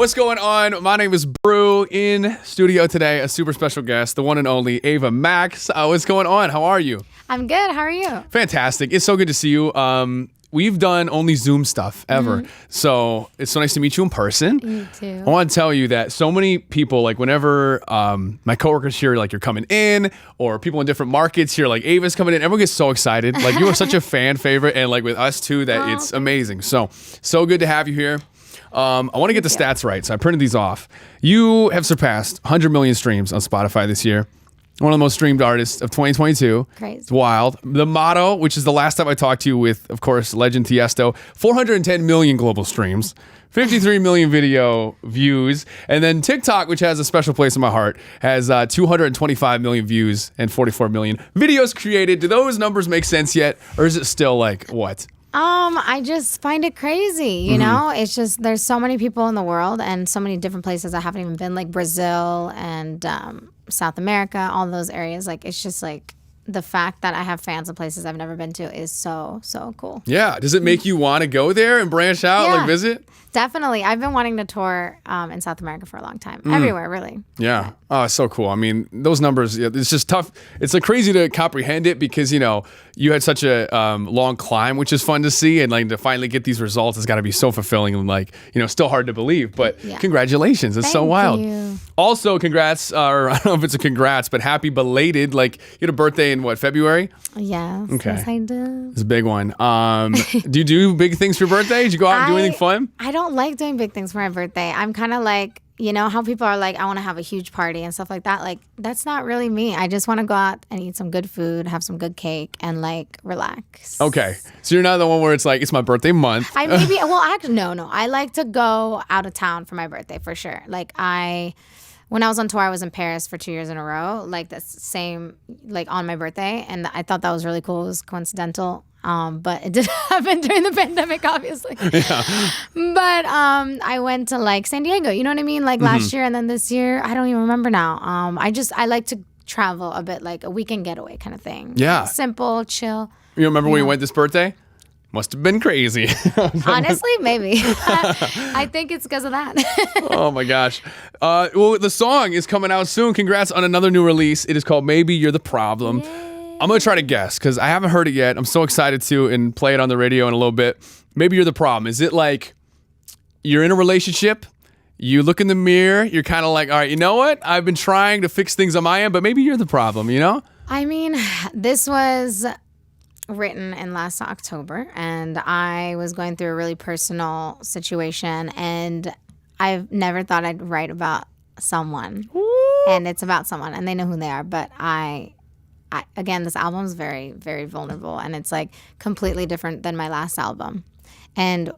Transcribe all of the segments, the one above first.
What's going on? My name is Brew. In studio today, a super special guest, the one and only Ava Max. What's going on? How are you? I'm good. How are you? Fantastic. It's so good to see you. We've done only Zoom stuff ever. So it's so nice to meet you in person. You too. I want to tell you that so many people, like whenever my coworkers hear like you're coming in, or people in different markets hear like Ava's coming in, everyone gets so excited. Like you are such a fan favorite, and like with us too, that it's amazing. So good to have you here. I want to get the stats right, so I printed these off. You have surpassed 100 million streams on Spotify this year. One of the most streamed artists of 2022. Crazy. It's wild. The Motto, which is the last time I talked to you with, of course, legend Tiesto, 410 million global streams, 53 million video views. And then TikTok, which has a special place in my heart, has 225 million views and 44 million videos created. Do those numbers make sense yet? Or is it still like, what? I just find it crazy, you know? It's just, there's so many people in the world and so many different places I haven't even been, like Brazil and South America, all those areas. Like, it's just like the fact that I have fans in places I've never been to is so cool. Yeah. Does it make you want to go there and branch out, like visit? Definitely. I've been wanting to tour in South America for a long time. Everywhere, really. Yeah. Oh, it's so cool. I mean, those numbers, it's just tough. It's like crazy to comprehend it because, you know, you had such a long climb, which is fun to see. And like to finally get these results has got to be so fulfilling and like, you know, still hard to believe. But congratulations. It's so wild. You. Also, congrats, or I don't know if it's a congrats, but happy belated. Like you had a birthday in what, February? Yes. Okay. Yes, I do. It's a big one. Do you do big things for your birthday? Did you go out and do anything fun? I don't like doing big things for my birthday. I'm kind of like, you know how people are like, I want to have a huge party and stuff like that. Like, that's not really me. I just want to go out and eat some good food, have some good cake, and like relax. Okay. So you're not the one where it's like, it's my birthday month. I maybe, well, actually, no. I like to go out of town for my birthday for sure. Like when I was on tour, I was in Paris for 2 years in a row, like the same, like on my birthday. And I thought that was really cool. It was coincidental. But it didn't happen during the pandemic, obviously. Yeah. But I went to like San Diego, you know what I mean? Like last year and then this year, I don't even remember now. I like to travel a bit, like a weekend getaway kind of thing. Yeah. Simple, chill. You remember when you went this birthday? Must have been crazy. Honestly, maybe. I think it's because of that. Oh my gosh. Well, the song is coming out soon. Congrats on another new release. It is called Maybe You're the Problem. Yay. I'm going to try to guess because I haven't heard it yet. I'm so excited to and play it on the radio in a little bit. Maybe you're the problem. Is it like you're in a relationship, you look in the mirror, you're kind of like, all right, you know what? I've been trying to fix things on my end, but maybe you're the problem, you know? I mean, this was written in last October, and I was going through a really personal situation, and I've never thought I'd write about someone. Ooh. And it's about someone, and they know who they are, but again, this album is very, very vulnerable, and it's like completely different than my last album. And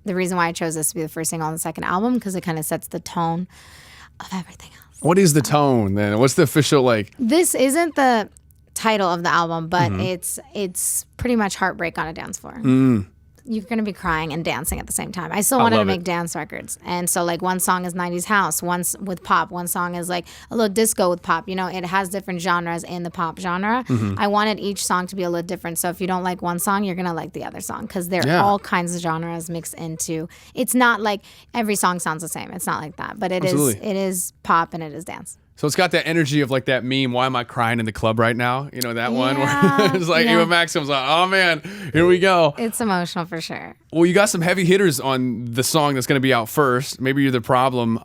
the reason why I chose this to be the first single on the second album, because it kind of sets the tone of everything else. What is the tone then? What's the official like? This isn't the title of the album, but it's pretty much heartbreak on a dance floor. You're going to be crying and dancing at the same time. I still wanted to make dance records. And so like one song is 90s house, one's with pop, one song is like a little disco with pop. You know, it has different genres in the pop genre. I wanted each song to be a little different. So if you don't like one song, you're going to like the other song because they're all kinds of genres mixed into. It's not like every song sounds the same. It's not like that. But it is pop and it is dance. So it's got that energy of like that meme, why am I crying in the club right now? You know, that one where it's like Ava Max comes on, oh man, here we go. It's emotional for sure. Well, you got some heavy hitters on the song that's going to be out first. Maybe you're the problem.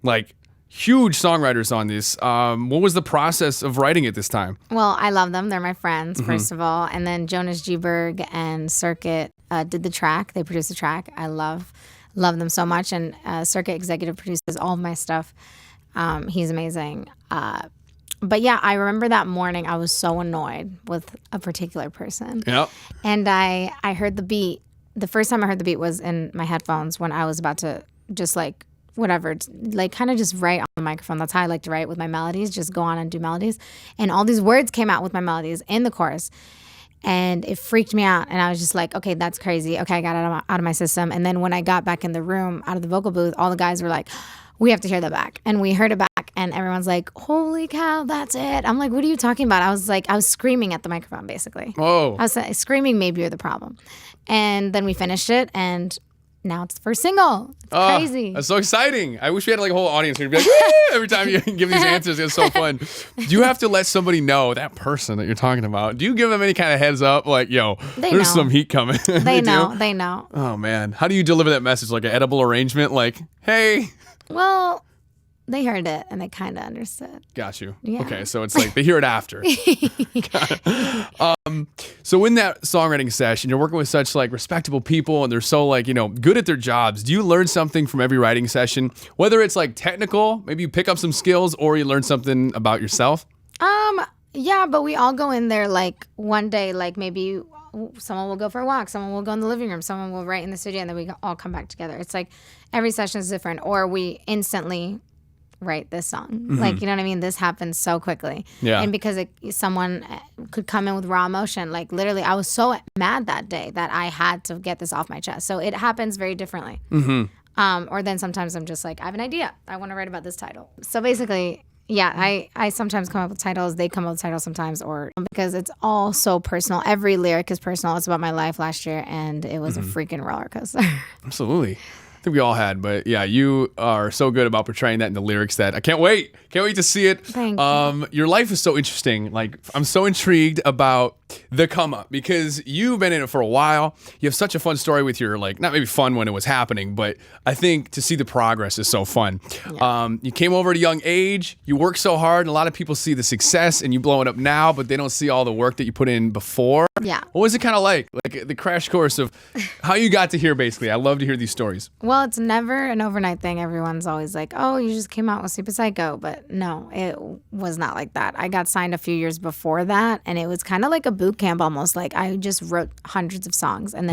Like huge songwriters on this. What was the process of writing it this time? Well, I love them. They're my friends, first of all. And then Jonas G-Berg and Circuit did the track. They produced the track. I love them so much. And Circuit executive produces all of my stuff. He's amazing. But yeah, I remember that morning I was so annoyed with a particular person. Yep. And I heard the beat. The first time I heard the beat was in my headphones when I was about to just like whatever, like kind of just write on the microphone. That's how I like to write with my melodies, just go on and do melodies. And all these words came out with my melodies in the chorus. And it freaked me out. And I was just like, okay, that's crazy. Okay, I got it out of my system. And then when I got back in the room, out of the vocal booth, all the guys were like, we have to hear that back. And we heard it back. And everyone's like, holy cow, that's it. I'm like, what are you talking about? I was screaming at the microphone, basically. Whoa. I was screaming, maybe you're the problem. And then we finished it. And now it's the first single. It's crazy. That's so exciting. I wish we had like a whole audience here to be like, every time you give these answers. It's so fun. Do you have to let somebody know, that person that you're talking about? Do you give them any kind of heads up? Like, yo, there's some heat coming. They know. They know. Oh, man. How do you deliver that message? Like an edible arrangement? Like, hey. Well, they heard it and they kind of understood. Got you. Yeah. Okay, so it's like they hear it after. So in that songwriting session, you're working with such like respectable people and they're so like, good at their jobs. Do you learn something from every writing session? Whether it's like technical, maybe you pick up some skills or you learn something about yourself? Yeah, but we all go in there like one day, like maybe someone will go for a walk, someone will go in the living room, someone will write in the studio, and then we all come back together. It's like every session is different, or we instantly write this song. Mm-hmm. Like, you know what I mean? This happens so quickly. Yeah. And because someone could come in with raw emotion, like literally I was so mad that day that I had to get this off my chest. So it happens very differently. Mm-hmm. Or then sometimes I'm just like, I have an idea. I want to write about this title. So basically, yeah, I sometimes come up with titles. They come up with titles sometimes, or because it's all so personal. Every lyric is personal. It's about my life last year, and it was a freaking roller coaster. Absolutely. I think we all had, but yeah, you are so good about portraying that in the lyrics that I can't wait to see it. Thank you. Your life is so interesting. Like, I'm so intrigued about the come up because you've been in it for a while. You have such a fun story with your, like, not maybe fun when it was happening, but I think to see the progress is so fun. Yeah. You came over at a young age. You worked so hard, and a lot of people see the success and you blowing up now, but they don't see all the work that you put in before. Yeah. What was it kind of like the crash course of how you got to here, basically? I love to hear these stories. Well, it's never an overnight thing. Everyone's always like, oh, you just came out with Super Psycho. But no, it was not like that. I got signed a few years before that, and it was kind of like a boot camp almost. Like I just wrote hundreds of songs, and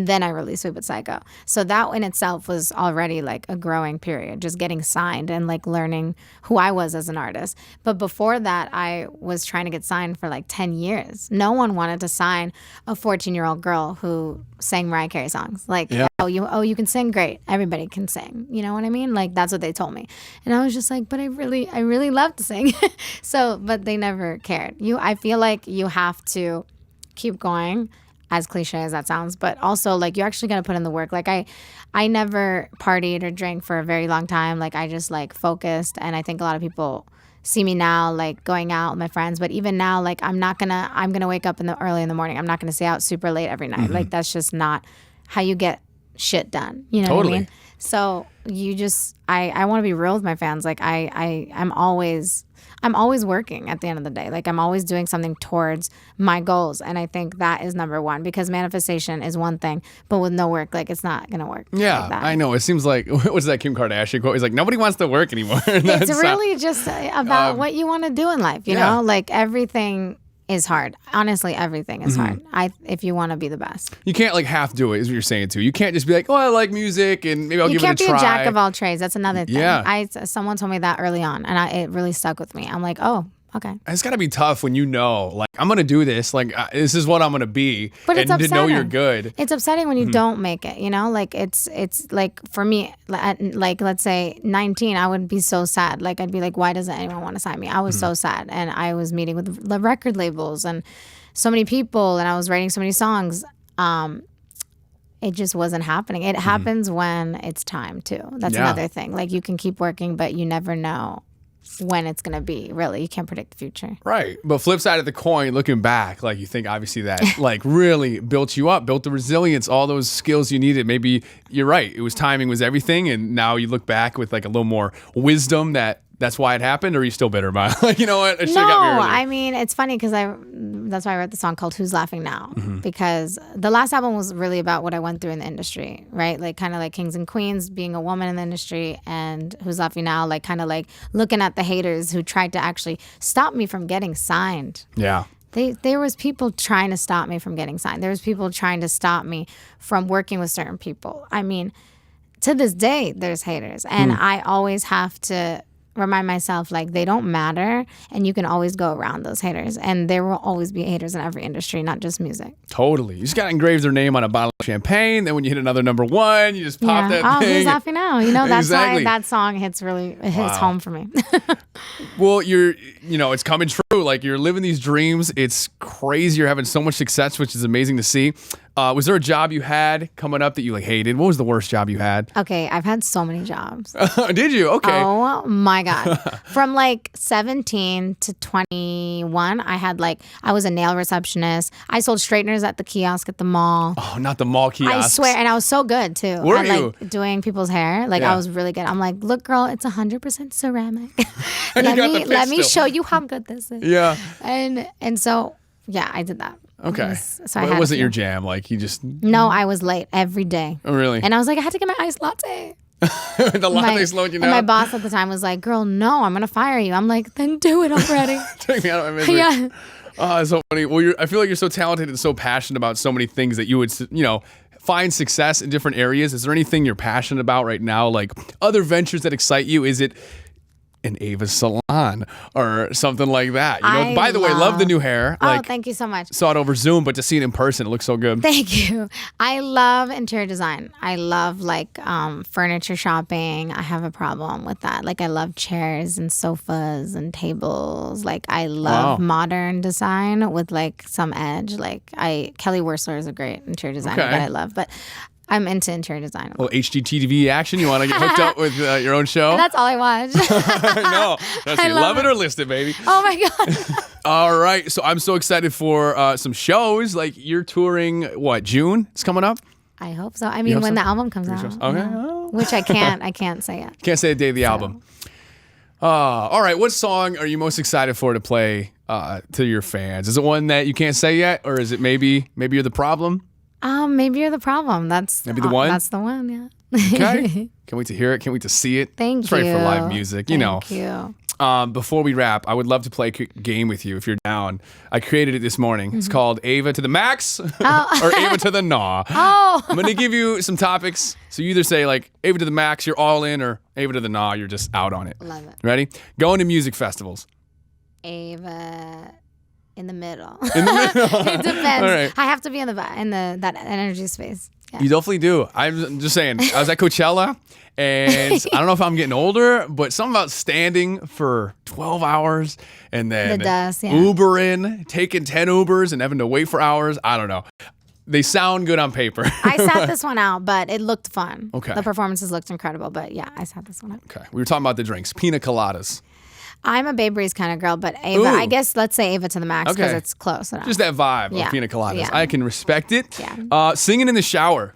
then I released Super Psycho. So that in itself was already like a growing period, just getting signed and like learning who I was as an artist. But before that, I was trying to get signed for like 10 years. No one wanted to sign a 14-year-old girl who sang Mariah Carey songs. Like, yeah. you can sing, great. Everybody can sing. You know what I mean? Like that's what they told me. And I was just like, but I really love to sing. So, but they never cared. I feel like you have to keep going, as cliche as that sounds, but also like you actually got to put in the work. Like I never partied or drank for a very long time. Like I just like focused, and I think a lot of people see me now like going out with my friends, but even now like I'm gonna wake up early in the morning. I'm not gonna stay out super late every night. Like that's just not how you get shit done. You know what I mean? So you just I want to be real with my fans. Like I'm always working at the end of the day. Like I'm always doing something towards my goals. And I think that is number one, because manifestation is one thing, but with no work, like it's not going to work. Yeah, like that. I know. It seems like, what's that Kim Kardashian quote? He's like, nobody wants to work anymore. It's really just about what you want to do in life. You know, like everything is hard. Honestly, everything is hard. If you want to be the best. You can't like half do it, is what you're saying too. You can't just be like, oh, I like music and maybe I'll give it a try. You can't be a jack of all trades. That's another thing. Yeah. Someone told me that early on, and it really stuck with me. I'm like, oh, okay. It's got to be tough when you know, like, I'm going to do this. Like, this is what I'm going to be. But it's upsetting. To know you're good. It's upsetting when you don't make it, you know? Like, it's like, for me, like, let's say 19, I would be so sad. Like, I'd be like, why doesn't anyone want to sign me? I was so sad. And I was meeting with the record labels and so many people, and I was writing so many songs. It just wasn't happening. It happens when it's time, too. That's another thing. Like, you can keep working, but you never know when it's going to be. Really, you can't predict the future. Right. But flip side of the coin, looking back, like you think obviously that like really built you up, built the resilience, all those skills you needed. Maybe you're right. It was timing was everything. And now you look back with like a little more wisdom that's why it happened, or are you still bitter about it? Like, you know what? It got me earlier. I mean, it's funny because that's why I wrote the song called Who's Laughing Now? Because the last album was really about what I went through in the industry, right? Like kind of like Kings and Queens, being a woman in the industry, and Who's Laughing Now? Like kind of like looking at the haters who tried to actually stop me from getting signed. Yeah. There was people trying to stop me from getting signed. There was people trying to stop me from working with certain people. I mean, to this day, there's haters. And I always have to remind myself, like, they don't matter, and you can always go around those haters. And there will always be haters in every industry, not just music. Totally. You just got to engrave their name on a bottle of champagne. Then when you hit another number one, you just pop that thing. Who's laughing now? You know, that's why that song hits home for me. Well, it's coming true. Like, you're living these dreams. It's crazy. You're having so much success, which is amazing to see. Was there a job you had coming up that you like hated? What was the worst job you had? Okay, I've had so many jobs. Did you? Okay. Oh my God. From like 17 to 21, I was a nail receptionist. I sold straighteners at the kiosk at the mall. Oh, not the mall kiosks. I swear, and I was so good too. Were at you? like doing people's hair. Like I was really good. I'm like, look, girl, it's 100% ceramic. let me show you how good this is. Yeah. And so yeah, I did that. Okay. So But it wasn't your jam. Like you just. No, I was late every day. Oh, really? And I was like, I had to get my iced latte. The latte slowed you down. And my boss at the time was like, girl, no, I'm going to fire you. I'm like, then do it already. Take me out of my misery. Yeah. Oh, it's so funny. Well, I feel like you're so talented and so passionate about so many things that you would, find success in different areas. Is there anything you're passionate about right now? Like other ventures that excite you? Is it an Ava salon or something like that? By the way, love the new hair. Thank you so much. Saw it over Zoom, but to see it in person, it looks so good. Thank you. I love interior design. I love furniture shopping. I have a problem with that. Like I love chairs and sofas and tables. Like I love modern design with like some edge. Kelly Wersler is a great interior designer that I love, but I'm into interior design. Well, HGTV action. You want to get hooked up with your own show? And that's all I watch. No, that's love it or list it, baby. Oh my God. All right, so I'm so excited for some shows. Like you're touring, what, June? It's coming up. I hope so. I mean, when the album comes out. Okay. Yeah. Which I can't say yet. Can't say the day of the album. All right, what song are you most excited for to play to your fans? Is it one that you can't say yet, or is it maybe you're the problem? Maybe you're the problem. That's maybe the one. That's the one. Yeah. Okay. Can't wait to hear it. Can't wait to see it. Thank it's you. It's right for live music. Thank you. Before we wrap, I would love to play a game with you if you're down. I created it this morning. Mm-hmm. It's called Ava to the Max or Ava to the Nah. Oh. I'm going to give you some topics. So you either say like Ava to the Max, you're all in, or Ava to the Nah, you're just out on it. Love it. Ready? Going to music festivals. Ava in the middle. In the middle. It depends. All right. I have to be in that energy space. Yeah. You definitely do. I'm just saying. I was at Coachella, and I don't know if I'm getting older, but something about standing for 12 hours and then the dust, Ubering, taking 10 Ubers and having to wait for hours. I don't know. They sound good on paper. I sat this one out, but it looked fun. Okay. The performances looked incredible, but yeah, I sat this one out. Okay. We were talking about the drinks. Pina coladas. I'm a Babe Ruth kind of girl, but Ava, I guess let's say Ava to the max because it's close enough. Just that vibe of pina coladas. Yeah. I can respect it. Yeah. Singing in the shower.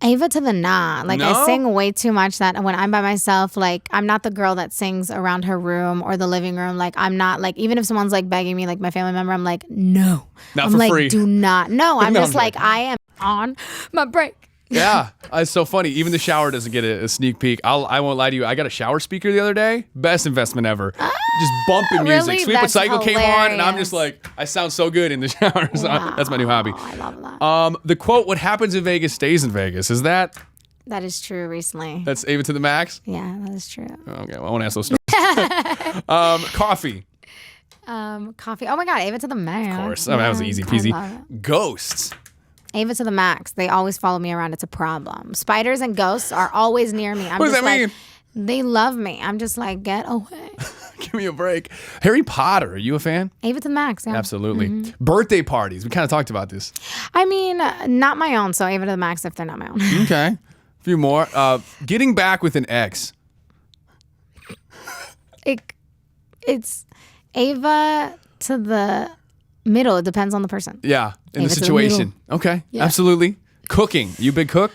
Ava to the nah. Like No? I sing way too much that when I'm by myself, like I'm not the girl that sings around her room or the living room. Like I'm not like, even if someone's like begging me, like my family member, I'm like, no. Not I'm for like, free. do not. No, I'm No, just I'm like, I am on my break. Yeah, it's so funny. Even the shower doesn't get a sneak peek. I won't lie to you. I got a shower speaker the other day. Best investment ever. Just bumping music. Really? Sweet But That's Psycho came on, and I'm hilarious. just like, I sound so good in the shower. So that's my new hobby. I love that. The quote, "What happens in Vegas stays in Vegas." Is that? That is true recently. That's Ava to the Max. Yeah, that is true. Okay, well, I won't ask those stories. Coffee. Coffee. Oh my God, Ava to the max. Of course. I mean, that was easy peasy. I love it. Ghosts. Ava to the max. They always follow me around. It's a problem. Spiders and ghosts are always near me. What does that mean? They love me. I'm just like, get away. Give me a break. Harry Potter. Are you a fan? Ava to the max. Yeah. Absolutely. Birthday parties. We kind of talked about this. I mean, not my own. So Ava to the max if they're not my own. Okay. A few more. Getting back with an ex. It's Ava to the middle. It depends on the person. Yeah. In Ava the to the situation. Okay. Yeah. Absolutely. Cooking. You a big cook?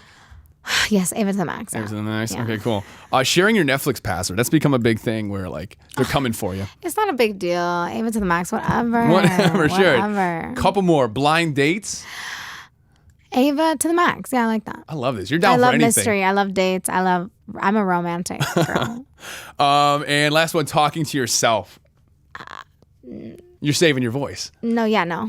Yes, Ava to the max. Yeah. Everything nice. Yeah. Okay, cool. Sharing your Netflix password. That's become a big thing where like they're coming for you. It's not a big deal. Ava to the max. Whatever. Whatever, sure. Whatever. Couple more. Blind dates. Ava to the max. Yeah, I like that. I love this. You're down I for love anything. mystery. I love dates. I'm a romantic girl. And last one, talking to yourself. You're saving your voice. No,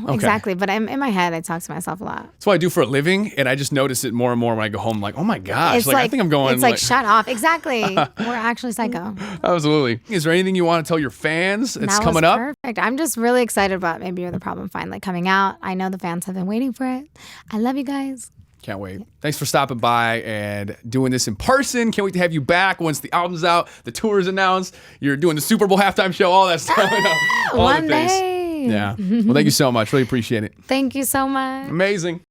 exactly. But in my head, I talk to myself a lot. That's what I do for a living, and I just notice it more and more when I go home. Like, oh my gosh, I think I'm going. It's like shut off. Exactly. We're actually psycho. Absolutely. Is there anything you want to tell your fans? It's That coming was up. perfect. I'm just really excited about Maybe You're the Problem finally coming out. I know the fans have been waiting for it. I love you guys. Can't wait. Thanks for stopping by and doing this in person. Can't wait to have you back once the album's out, the tour is announced. You're doing the Super Bowl halftime show, all that stuff. All One the things. day. me. Yeah. Well, thank you so much. Really appreciate it. Thank you so much. Amazing.